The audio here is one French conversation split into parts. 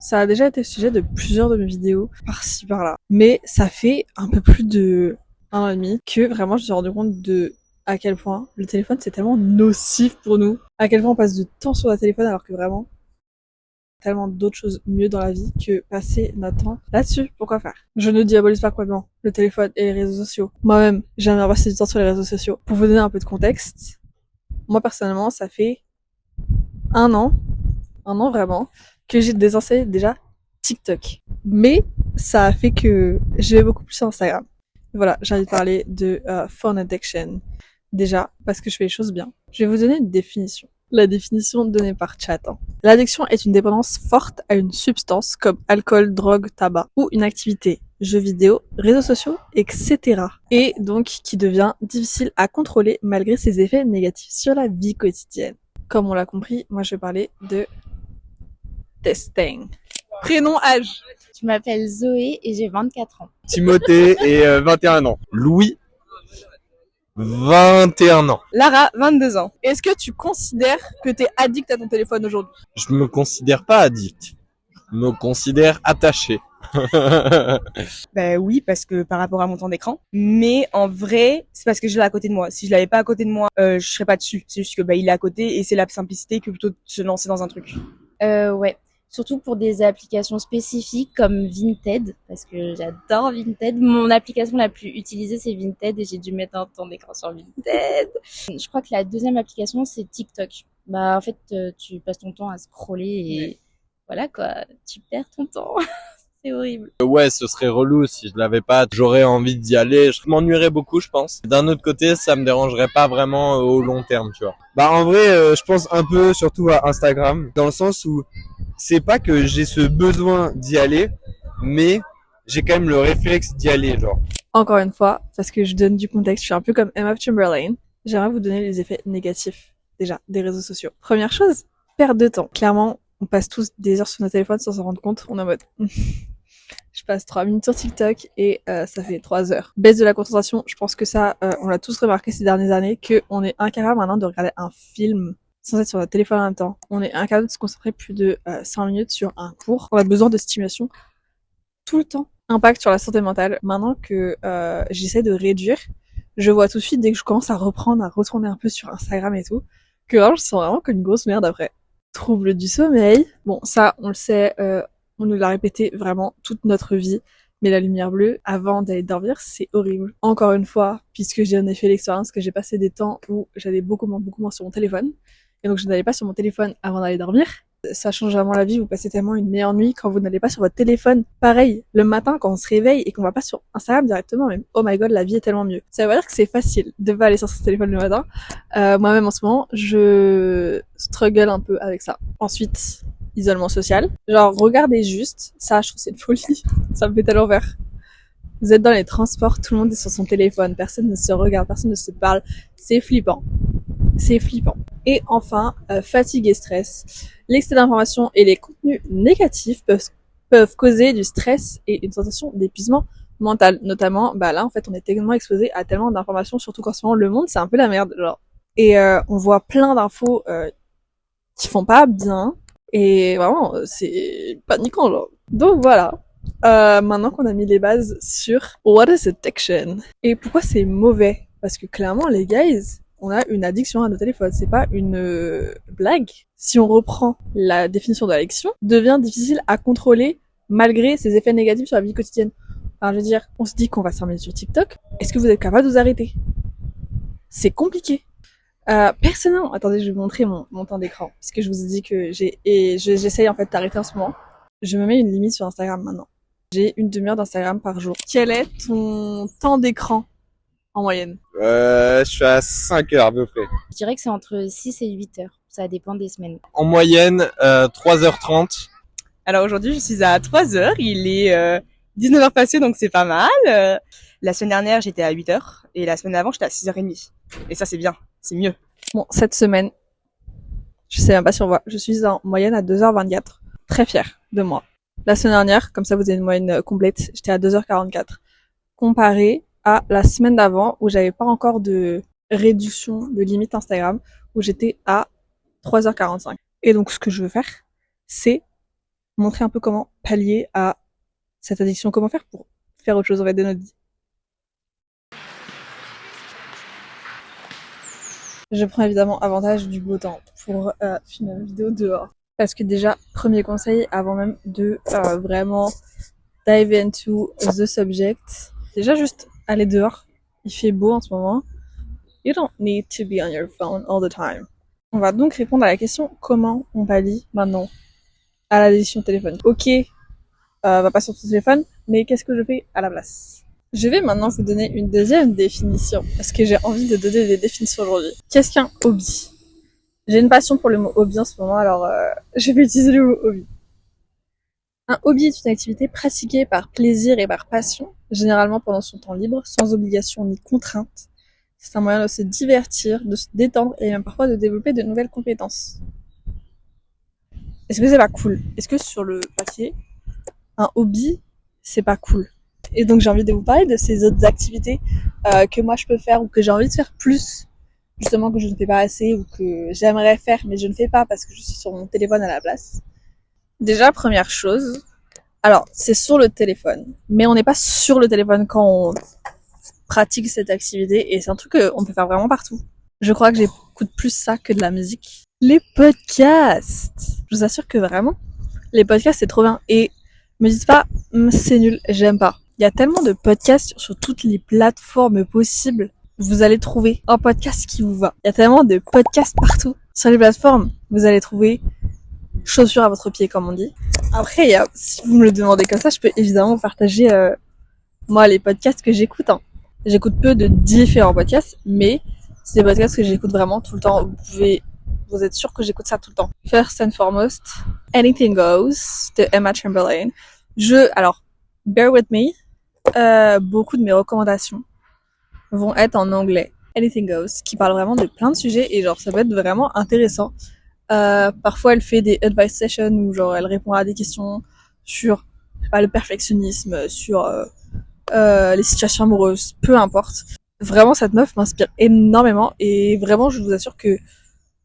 Ça a déjà été le sujet de plusieurs de mes vidéos, par-ci par-là. Mais ça fait un peu plus de 1 an et demi que vraiment je me suis rendu compte de à quel point le téléphone c'est tellement nocif pour nous. À quel point on passe du temps sur le téléphone alors que vraiment tellement d'autres choses mieux dans la vie que passer notre temps là-dessus. Pourquoi faire? Je ne diabolise pas complètement le téléphone et les réseaux sociaux. Moi-même, j'aimerais passer du temps sur les réseaux sociaux. Pour vous donner un peu de contexte, moi personnellement, ça fait 1 an, 1 an vraiment, que j'ai désinstallé déjà TikTok. Mais ça a fait que je vais beaucoup plus sur Instagram. Voilà, j'ai envie de parler de phone addiction. Déjà, parce que je fais les choses bien. Je vais vous donner une définition. La définition donnée par Chat. L'addiction est une dépendance forte à une substance comme alcool, drogue, tabac ou une activité, jeux vidéo, réseaux sociaux, etc. Et donc qui devient difficile à contrôler malgré ses effets négatifs sur la vie quotidienne. Comme on l'a compris, moi je vais parler de testing. Prénom, âge. Je m'appelle Zoé et j'ai 24 ans. Timothée et 21 ans. Louis, 21 ans. Lara, 22 ans. Est-ce que tu considères que t'es addict à ton téléphone aujourd'hui? Je me considère pas addict. Je me considère attaché. Ben oui, parce que par rapport à mon temps d'écran. Mais en vrai, c'est parce que je l'ai à côté de moi. Si je l'avais pas à côté de moi, je serais pas dessus. C'est juste que il est à côté et c'est la simplicité que plutôt de se lancer dans un truc. Ouais. Surtout pour des applications spécifiques comme Vinted, parce que j'adore Vinted. Mon application la plus utilisée, c'est Vinted et j'ai dû mettre un temps d'écran sur Vinted. Je crois que la deuxième application, c'est TikTok. Bah, en fait, tu passes ton temps à scroller et voilà quoi, tu perds ton temps. C'est horrible. Ouais, ce serait relou si je l'avais pas. J'aurais envie d'y aller. Je m'ennuierais beaucoup, je pense. D'un autre côté, ça me dérangerait pas vraiment au long terme, tu vois. Bah en vrai, je pense un peu surtout à Instagram, dans le sens où c'est pas que j'ai ce besoin d'y aller, mais j'ai quand même le réflexe d'y aller, genre. Encore une fois, parce que je donne du contexte, je suis un peu comme Emma Chamberlain. J'aimerais vous donner les effets négatifs, déjà, des réseaux sociaux. Première chose, perte de temps. Clairement, on passe tous des heures sur nos téléphones sans s'en rendre compte. On est en mode, je passe 3 minutes sur TikTok et ça fait 3 heures. Baisse de la concentration, je pense que ça, on l'a tous remarqué ces dernières années, qu'on est incapable maintenant de regarder un film sans être sur notre téléphone en même temps. On est incapable de se concentrer plus de 5 minutes sur un cours. On a besoin de stimulation tout le temps. Impact sur la santé mentale. Maintenant que j'essaie de réduire, je vois tout de suite dès que je commence à reprendre, à retourner un peu sur Instagram et tout, que vraiment, je sens vraiment comme une grosse merde après. Trouble du sommeil. Bon, ça, on le sait, on nous l'a répété vraiment toute notre vie. Mais la lumière bleue, avant d'aller dormir, c'est horrible. Encore une fois, puisque j'ai en effet l'expérience que j'ai passé des temps où j'allais beaucoup moins sur mon téléphone. Et donc, je n'allais pas sur mon téléphone avant d'aller dormir. Ça change vraiment la vie, vous passez tellement une meilleure nuit quand vous n'allez pas sur votre téléphone. Pareil, le matin quand on se réveille et qu'on va pas sur Instagram directement, même, oh my god, la vie est tellement mieux. Ça veut dire que c'est facile de pas aller sur son téléphone le matin. Moi-même en ce moment, je struggle un peu avec ça. Ensuite, isolement social. Genre, regardez juste, ça je trouve c'est une folie, ça me fait tellement l'envers. Vous êtes dans les transports, tout le monde est sur son téléphone, personne ne se regarde, personne ne se parle, c'est flippant. C'est flippant. Et enfin, fatigue et stress. L'excès d'informations et les contenus négatifs peuvent causer du stress et une sensation d'épuisement mental. Notamment, bah là, en fait, on est tellement exposé à tellement d'informations, surtout qu'en ce moment, le monde, c'est un peu la merde, genre. Et on voit plein d'infos qui font pas bien. Et vraiment, c'est paniquant, genre. Donc voilà. Maintenant qu'on a mis les bases sur what is addiction et pourquoi c'est mauvais. Parce que clairement, les guys, on a une addiction à nos téléphones. C'est pas une blague. Si on reprend la définition de l'addiction, devient difficile à contrôler malgré ses effets négatifs sur la vie quotidienne. Alors, je veux dire, on se dit qu'on va s'en mettre sur TikTok. Est-ce que vous êtes capable de vous arrêter? C'est compliqué. Personnellement, attendez, je vais vous montrer mon temps d'écran. Parce que je vous ai dit que j'essaye en fait d'arrêter en ce moment. Je me mets une limite sur Instagram maintenant. J'ai une demi-heure d'Instagram par jour. Quel est ton temps d'écran en moyenne? Je suis à 5 heures à peu près. Je dirais que c'est entre 6 et 8 heures. Ça dépend des semaines. En moyenne, 3h30. Alors aujourd'hui, je suis à 3 heures. Il est 19 heures passées, donc c'est pas mal. La semaine dernière, j'étais à 8 heures. Et la semaine d'avant, j'étais à 6h30. Et ça, c'est bien. C'est mieux. Bon, cette semaine, je sais même pas si on voit, je suis en moyenne à 2h24. Très fière de moi. La semaine dernière, comme ça vous avez une moyenne complète, j'étais à 2h44. Comparé à la semaine d'avant où j'avais pas encore de réduction de limite Instagram, où j'étais à 3h45. Et donc ce que je veux faire, c'est montrer un peu comment pallier à cette addiction, comment faire pour faire autre chose en fait de notre vie. Je prends évidemment avantage du beau temps pour filmer une vidéo dehors. Parce que déjà, premier conseil, avant même de vraiment dive into the subject, déjà juste aller dehors. Il fait beau en ce moment. You don't need to be on your phone all the time. On va donc répondre à la question comment on pallie maintenant à l'addiction au téléphone. Ok, va pas sur ton téléphone, mais qu'est-ce que je fais à la place? Je vais maintenant vous donner une deuxième définition, parce que j'ai envie de donner des définitions aujourd'hui. Qu'est-ce qu'un hobby? J'ai une passion pour le mot hobby en ce moment, alors je vais utiliser le mot hobby. Un hobby est une activité pratiquée par plaisir et par passion, généralement pendant son temps libre, sans obligation ni contrainte. C'est un moyen de se divertir, de se détendre et même parfois de développer de nouvelles compétences. Est-ce que c'est pas cool? Est-ce que sur le papier, un hobby, c'est pas cool? Et donc j'ai envie de vous parler de ces autres activités que moi je peux faire ou que j'ai envie de faire plus, justement que je ne fais pas assez ou que j'aimerais faire mais je ne fais pas parce que je suis sur mon téléphone à la place. Déjà, première chose, alors c'est sur le téléphone, mais on n'est pas sur le téléphone quand on pratique cette activité et c'est un truc qu'on peut faire vraiment partout. Je crois que j'écoute plus ça que de la musique. Les podcasts! Je vous assure que vraiment, les podcasts c'est trop bien et me dites pas c'est nul, j'aime pas. Il y a tellement de podcasts sur toutes les plateformes possibles. Vous allez trouver un podcast qui vous va. Il y a tellement de podcasts partout. Sur les plateformes, vous allez trouver chaussures à votre pied, comme on dit. Après, si vous me le demandez comme ça, je peux évidemment vous partager moi les podcasts que j'écoute. J'écoute peu de différents podcasts, mais c'est des podcasts que j'écoute vraiment tout le temps. Vous êtes sûr que j'écoute ça tout le temps. First and foremost, Anything Goes de Emma Chamberlain. Alors, bear with me. Beaucoup de mes recommandations vont être en anglais. Anything Goes, qui parle vraiment de plein de sujets et genre ça peut être vraiment intéressant. Parfois elle fait des advice sessions où genre elle répond à des questions sur le perfectionnisme, sur les situations amoureuses, peu importe. Vraiment cette meuf m'inspire énormément et vraiment je vous assure que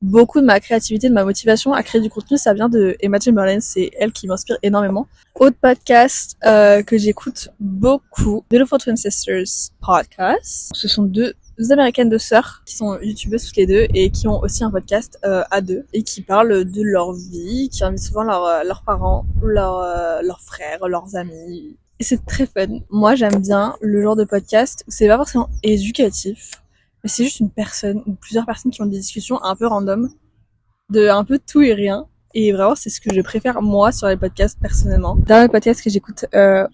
beaucoup de ma créativité, de ma motivation à créer du contenu, ça vient de Emma Chamberlain, c'est elle qui m'inspire énormément. Autre podcast que j'écoute beaucoup, Beautiful Twin Sisters podcast. Ce sont deux américaines de sœurs qui sont youtubeuses toutes les deux et qui ont aussi un podcast à deux et qui parlent de leur vie, qui invitent souvent leurs parents, leurs frères, leurs amis. Et c'est très fun. Moi j'aime bien le genre de podcast où c'est pas forcément éducatif, mais c'est juste une personne ou plusieurs personnes qui ont des discussions un peu random de un peu tout et rien. Et vraiment, c'est ce que je préfère moi sur les podcasts personnellement. Dans les podcasts que j'écoute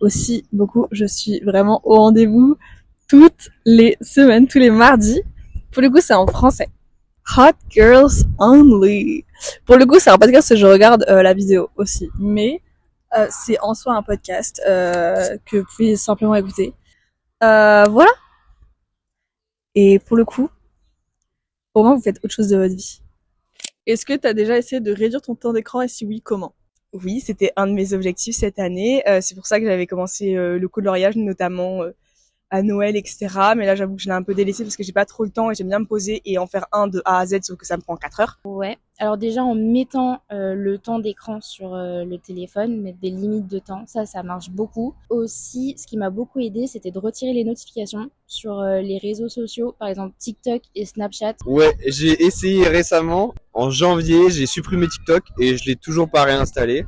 aussi beaucoup, je suis vraiment au rendez-vous toutes les semaines, tous les mardis. Pour le coup, c'est en français. Hot Girls Only. Pour le coup, c'est un podcast que je regarde la vidéo aussi. Mais c'est en soi un podcast que vous pouvez simplement écouter. Voilà. Et pour le coup, au moins vous faites autre chose de votre vie. Est-ce que tu as déjà essayé de réduire ton temps d'écran et si oui, comment? Oui, c'était un de mes objectifs cette année. C'est pour ça que j'avais commencé le coloriage, notamment à Noël, etc. Mais là, j'avoue que je l'ai un peu délaissé parce que j'ai pas trop le temps et j'aime bien me poser et en faire un de A à Z, sauf que ça me prend 4 heures. Ouais. Alors déjà, en mettant le temps d'écran sur le téléphone, mettre des limites de temps, ça marche beaucoup. Aussi, ce qui m'a beaucoup aidé, c'était de retirer les notifications sur les réseaux sociaux, par exemple TikTok et Snapchat. Ouais, j'ai essayé récemment. En janvier, j'ai supprimé TikTok et je l'ai toujours pas réinstallé.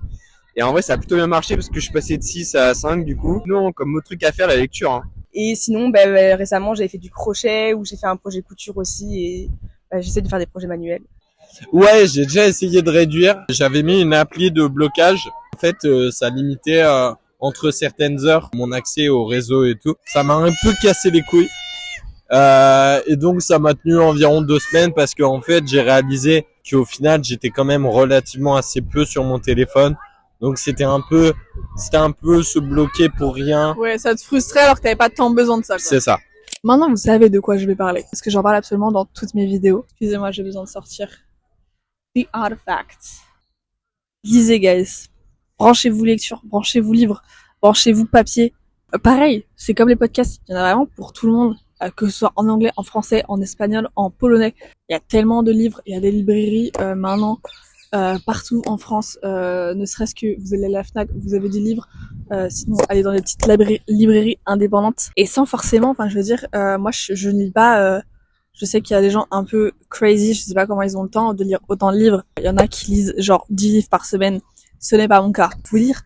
Et en vrai, ça a plutôt bien marché parce que je suis passé de 6 à 5 du coup. Non, comme autre truc à faire, la lecture. Et sinon, récemment, j'avais fait du crochet ou j'ai fait un projet couture aussi et j'essaie de faire des projets manuels. Ouais, j'ai déjà essayé de réduire. J'avais mis une appli de blocage. En fait, ça limitait entre certaines heures mon accès au réseau et tout. Ça m'a un peu cassé les couilles. Et donc, ça m'a tenu environ 2 semaines parce qu'en fait, j'ai réalisé qu'au final, j'étais quand même relativement assez peu sur mon téléphone. Donc, c'était un peu se bloquer pour rien. Ouais, ça te frustrait alors que t'avais pas tant besoin de ça, quoi. C'est ça. Maintenant, vous savez de quoi je vais parler. Parce que j'en parle absolument dans toutes mes vidéos. Excusez-moi, j'ai besoin de sortir. The Artifact. Lisez, guys. Branchez-vous lecture, branchez-vous livre, branchez-vous papier. Pareil, c'est comme les podcasts. Il y en a vraiment pour tout le monde. Que ce soit en anglais, en français, en espagnol, en polonais. Il y a tellement de livres. Il y a des librairies maintenant partout en France, ne serait-ce que vous allez à la Fnac, vous avez des livres, sinon allez dans les petites librairies indépendantes. Et sans forcément, enfin je veux dire, moi je ne lis pas, je sais qu'il y a des gens un peu crazy, je sais pas comment ils ont le temps de lire autant de livres. Il y en a qui lisent genre 10 livres par semaine, ce n'est pas mon cas. Vous lire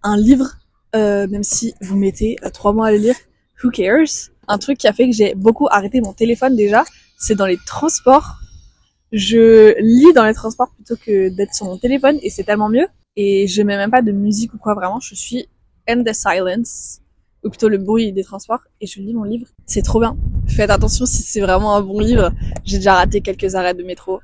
un livre, même si vous mettez 3 mois à le lire, who cares? Un truc qui a fait que j'ai beaucoup arrêté mon téléphone déjà, c'est dans les transports. Je lis dans les transports plutôt que d'être sur mon téléphone et c'est tellement mieux. Et je mets même pas de musique ou quoi, vraiment, je suis in the silence, ou plutôt le bruit des transports, et je lis mon livre. C'est trop bien. Faites attention si c'est vraiment un bon livre. J'ai déjà raté quelques arrêts de métro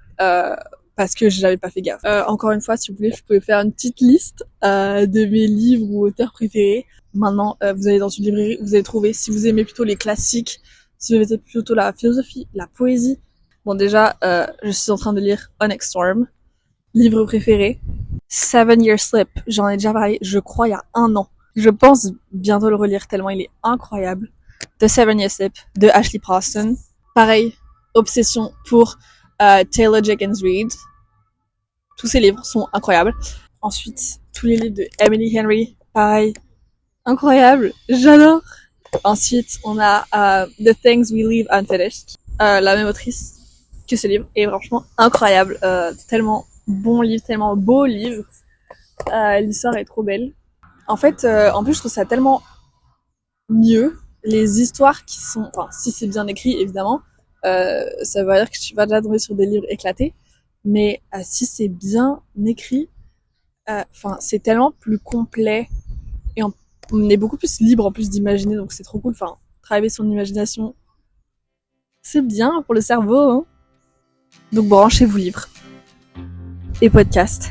parce que j'avais pas fait gaffe. Encore une fois, si vous voulez, je peux faire une petite liste de mes livres ou auteurs préférés. Maintenant, vous allez dans une librairie, vous allez trouver, si vous aimez plutôt les classiques, si vous aimez plutôt la philosophie, la poésie. Bon, déjà, je suis en train de lire Onyx Storm, livre préféré. 7 Years Slip, j'en ai déjà parlé, je crois, il y a 1 an. Je pense bientôt le relire tellement il est incroyable. The 7 Years Slip de Ashley Preston. Pareil, obsession pour Taylor Jenkins Reid. Tous ces livres sont incroyables. Ensuite, tous les livres de Emily Henry, pareil, incroyable, j'adore. Ensuite, on a The Things We Leave Unfinished, la même autrice que ce livre, est franchement incroyable, tellement bon livre, tellement beau livre, l'histoire est trop belle. En fait, en plus je trouve ça tellement mieux, les histoires qui sont, enfin si c'est bien écrit évidemment, ça veut dire que tu vas déjà tomber sur des livres éclatés, mais si c'est bien écrit, enfin c'est tellement plus complet et on est beaucoup plus libre en plus d'imaginer, donc c'est trop cool. Enfin, travailler son imagination, c'est bien pour le cerveau, hein. Donc branchez-vous livres et podcasts.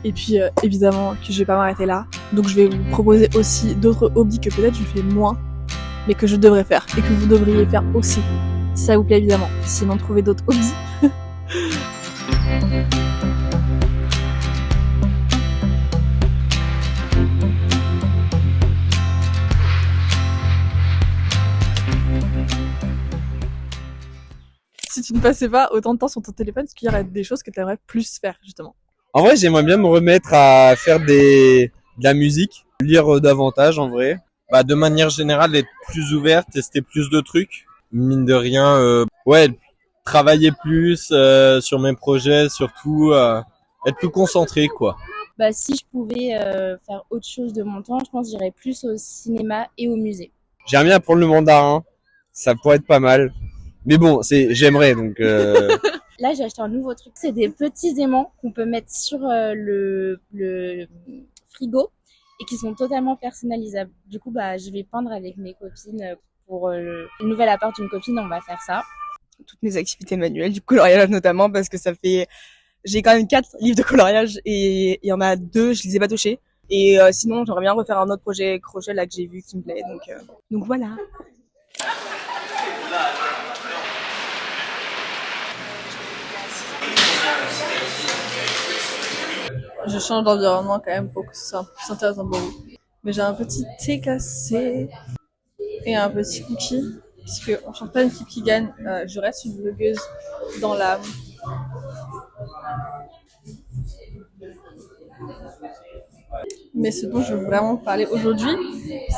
Et puis évidemment que je vais pas m'arrêter là. Donc je vais vous proposer aussi d'autres hobbies que peut-être je fais moins, mais que je devrais faire et que vous devriez faire aussi. Si ça vous plaît évidemment. Sinon trouvez d'autres hobbies. Si tu ne passais pas autant de temps sur ton téléphone, est-ce qu'il y aurait des choses que tu aimerais plus faire justement? En vrai, j'aimerais bien me remettre à faire de la musique, lire davantage en vrai. Bah, de manière générale, être plus ouvert, tester plus de trucs. Mine de rien, travailler plus sur mes projets, surtout être plus concentré, quoi. Bah, si je pouvais faire autre chose de mon temps, je pense que j'irais plus au cinéma et au musée. J'aimerais bien apprendre le mandarin, ça pourrait être pas mal. Mais bon, j'aimerais donc. Là, j'ai acheté un nouveau truc. C'est des petits aimants qu'on peut mettre sur le frigo et qui sont totalement personnalisables. Du coup, bah, je vais peindre avec mes copines pour le nouvel appart d'une copine. On va faire ça. Toutes mes activités manuelles, du coloriage notamment, parce que j'ai quand même 4 livres de coloriage et il y en a 2, je les ai pas touchés. Et sinon, j'aimerais bien refaire un autre projet crochet là que j'ai vu qui me plaît. Donc voilà. Je change d'environnement quand même pour que ce soit plus intéressant pour vous. Mais j'ai un petit thé cassé et un petit cookie. Puisque on chante pas une équipe qui gagne, je reste une blogueuse dans l'âme. Mais ce dont je veux vraiment parler aujourd'hui,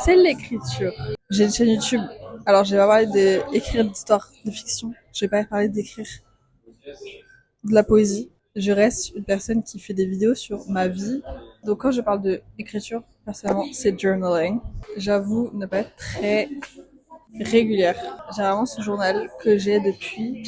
c'est l'écriture. J'ai une chaîne YouTube. Alors je vais pas parler d'écrire d'histoires de fiction. Je vais pas parler d'écrire de la poésie. Je reste une personne qui fait des vidéos sur ma vie. Donc quand je parle de écriture, personnellement, c'est journaling. J'avoue ne pas être très régulière. J'ai vraiment ce journal que j'ai depuis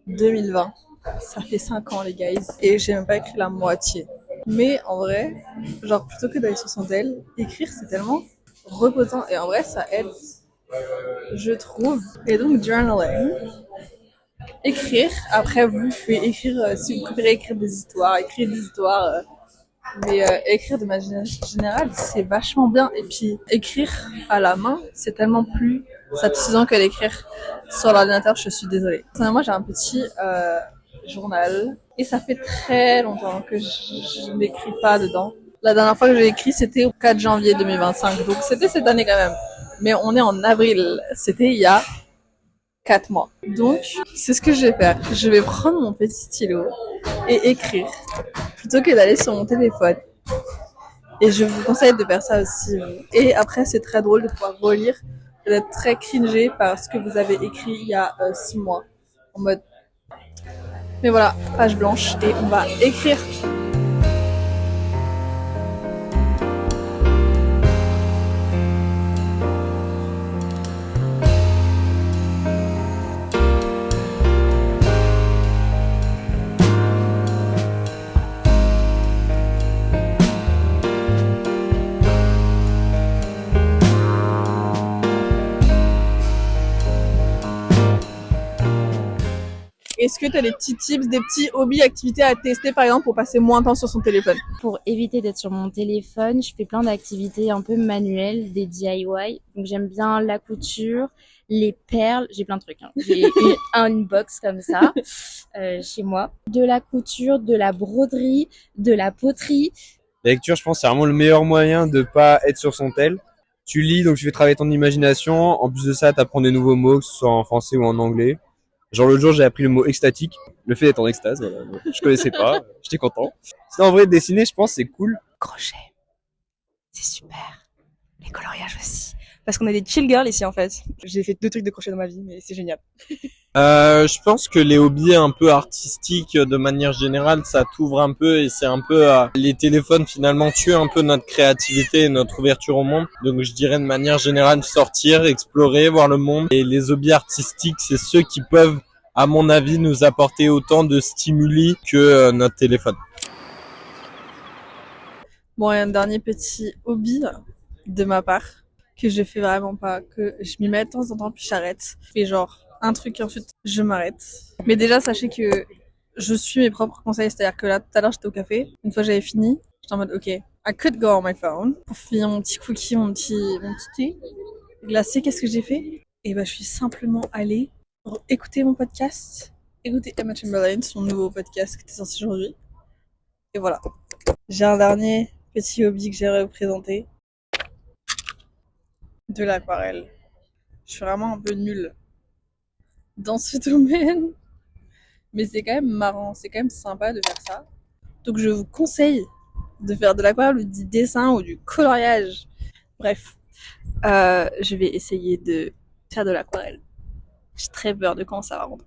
2020. Ça fait 5 ans les guys. Et j'ai même pas écrit la moitié. Mais en vrai, genre plutôt que d'aller sur son tel, écrire c'est tellement reposant. Et en vrai ça aide, je trouve. Et donc journaling. Écrire, après vous pouvez écrire, si vous préférez écrire des histoires, écrire des histoires, mais écrire de manière générale c'est vachement bien. Et puis écrire à la main c'est tellement plus satisfaisant que d'écrire sur l'ordinateur, je suis désolée. Moi j'ai un petit journal et ça fait très longtemps que je n'écris pas dedans. La dernière fois que j'ai écrit c'était au 4 janvier 2025, donc c'était cette année quand même. Mais on est en avril, c'était il y a 4 mois. Donc, c'est ce que je vais faire. Je vais prendre mon petit stylo et écrire plutôt que d'aller sur mon téléphone. Et je vous conseille de faire ça aussi. Et après, c'est très drôle de pouvoir relire et d'être très cringé par ce que vous avez écrit il y a 6 mois. En mode... Mais voilà, page blanche et on va écrire. Est-ce que tu as des petits tips, des petits hobbies, activités à tester par exemple pour passer moins de temps sur son téléphone? Pour éviter d'être sur mon téléphone, je fais plein d'activités un peu manuelles, des DIY. Donc j'aime bien la couture, les perles, j'ai plein de trucs. J'ai une box comme ça chez moi. De la couture, de la broderie, de la poterie. La lecture, je pense, c'est vraiment le meilleur moyen de pas être sur son tel. Tu lis, donc tu fais travailler ton imagination. En plus de ça, t'apprends des nouveaux mots, que ce soit en français ou en anglais. Genre l'autre jour, j'ai appris le mot extatique, le fait d'être en extase. Voilà. Je connaissais pas, j'étais content. Sinon, en vrai, dessiner, je pense, c'est cool. Crochet. C'est super. Les coloriages aussi. Parce qu'on est des chill girls ici en fait. J'ai fait 2 trucs de crochet dans ma vie, mais c'est génial. Je pense que les hobbies un peu artistiques, de manière générale, ça t'ouvre un peu et c'est un peu les téléphones finalement tuent un peu notre créativité et notre ouverture au monde. Donc je dirais de manière générale sortir, explorer, voir le monde. Et les hobbies artistiques, c'est ceux qui peuvent, à mon avis, nous apporter autant de stimuli que notre téléphone. Bon, et un dernier petit hobby de ma part que je fais vraiment pas, que je m'y mets de temps en temps puis j'arrête. Je fais genre un truc et ensuite je m'arrête. Mais déjà, sachez que je suis mes propres conseils, c'est-à-dire que là, tout à l'heure, j'étais au café. Une fois j'avais fini, j'étais en mode, ok, I could go on my phone pour finir mon petit cookie, mon petit thé glacé. Qu'est-ce que j'ai fait? Et bah, je suis simplement allée écouter mon podcast, écouter Emma Chamberlain, son nouveau podcast qui était sorti aujourd'hui. Et voilà. J'ai un dernier petit hobby que j'aimerais vous présenter. De l'aquarelle. Je suis vraiment un peu nulle dans ce domaine. Mais c'est quand même marrant, c'est quand même sympa de faire ça. Donc je vous conseille de faire de l'aquarelle ou du dessin ou du coloriage. Bref, je vais essayer de faire de l'aquarelle. J'ai très peur de quand ça va rendre.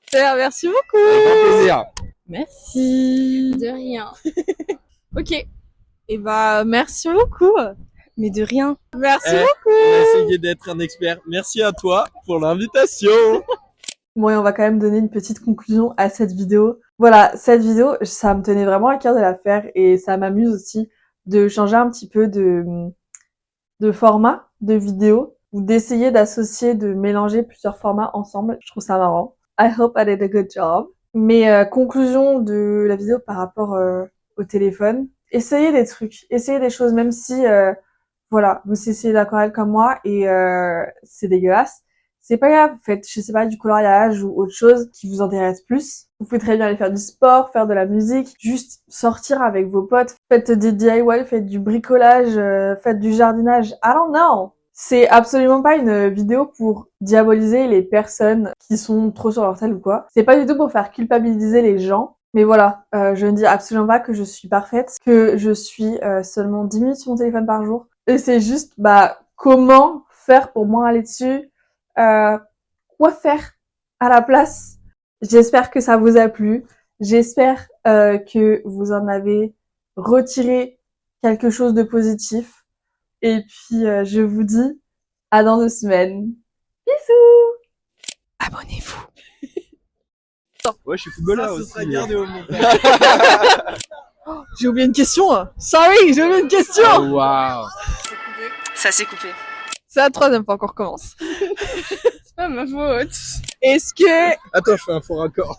Super, merci beaucoup. Avec grand plaisir. Merci. De rien. Ok. Et bah merci beaucoup. Mais de rien. Merci On beaucoup. a essayé d'être un expert. Merci à toi pour l'invitation. Bon, et on va quand même donner une petite conclusion à cette vidéo. Voilà, cette vidéo, ça me tenait vraiment à cœur de la faire et ça m'amuse aussi de changer un petit peu de format de vidéo ou d'essayer d'associer, de mélanger plusieurs formats ensemble. Je trouve ça marrant. I hope I did a good job. Mais conclusion de la vidéo par rapport au téléphone. Essayez des trucs, essayez des choses, même si voilà, vous essayez l'aquarelle comme moi et c'est dégueulasse. C'est pas grave, faites, je sais pas, du coloriage ou autre chose qui vous intéresse plus. Vous pouvez très bien aller faire du sport, faire de la musique, juste sortir avec vos potes, faites des DIY, faites du bricolage, faites du jardinage, I don't know. C'est absolument pas une vidéo pour diaboliser les personnes qui sont trop sur leur tel ou quoi. C'est pas du tout pour faire culpabiliser les gens. Mais voilà, je ne dis absolument pas que je suis parfaite, que je suis seulement 10 minutes sur mon téléphone par jour. Et c'est juste, comment faire pour moins aller dessus, quoi faire à la place. J'espère que ça vous a plu. J'espère que vous en avez retiré quelque chose de positif. Et puis, je vous dis à dans 2 semaines. Bisous! Abonnez-vous. Ouais, je suis footballeur Ça, ce aussi. sera gardé au montage. J'ai oublié une question. Sorry, j'ai oublié une question. Oh, waouh. Ça s'est coupé. C'est la 3e fois qu'on recommence. C'est pas ma faute. Est-ce que... Attends, je fais un faux raccord.